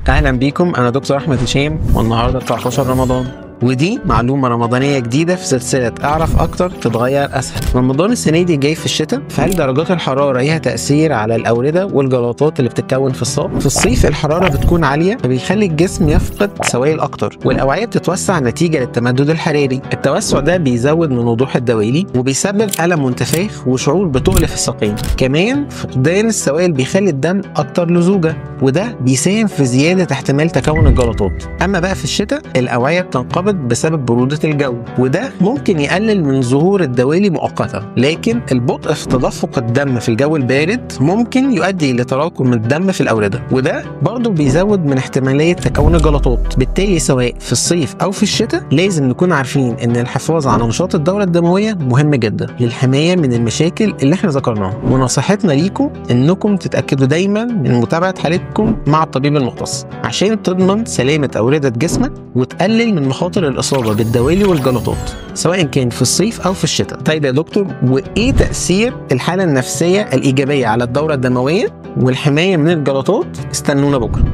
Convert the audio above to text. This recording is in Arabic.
اهلا بيكم، انا دكتور احمد هشام، والنهارده 19 رمضان، ودي معلومه رمضانيه جديده في سلسله اعرف اكتر تتغير اسهل. رمضان السنه دي جاي في الشتاء، فهل درجات الحراره ليها تاثير على الاورده والجلطات اللي بتتكون في الصدر؟ في الصيف الحراره بتكون عاليه، فبيخلي الجسم يفقد سوائل اكتر، والاوعيه بتتوسع نتيجه للتمدد الحراري. التوسع ده بيزود من وضوح الدوالي وبيسبب الم وانتفاخ وشعور بتقل في الساقين. كمان فقدان السوائل بيخلي الدم اكتر لزوجه، وده بيساهم في زياده احتمال تكون الجلطات. اما بقى في الشتاء الاوعيه بتنقبض بسبب برودة الجو، وده ممكن يقلل من ظهور الدوالي مؤقتا، لكن البطء في تدفق الدم في الجو البارد ممكن يؤدي لتراكم الدم في الأوردة، وده برضه بيزود من احتمالية تكون الجلطات. بالتالي سواء في الصيف أو في الشتاء لازم نكون عارفين إن الحفاظ على نشاط الدورة الدموية مهم جدا للحماية من المشاكل اللي احنا ذكرناها. ونصيحتنا ليكم إنكم تتأكدوا دايما من متابعة حالتكم مع الطبيب المختص عشان تضمن سلامة أوردة جسمك وتقلل من مخاطر الإصابة بالدوالي والجلطات سواء كان في الصيف أو في الشتاء. طيب يا دكتور، وإيه تأثير الحالة النفسية الإيجابية على الدورة الدموية والحماية من الجلطات؟ استنونا بكرة.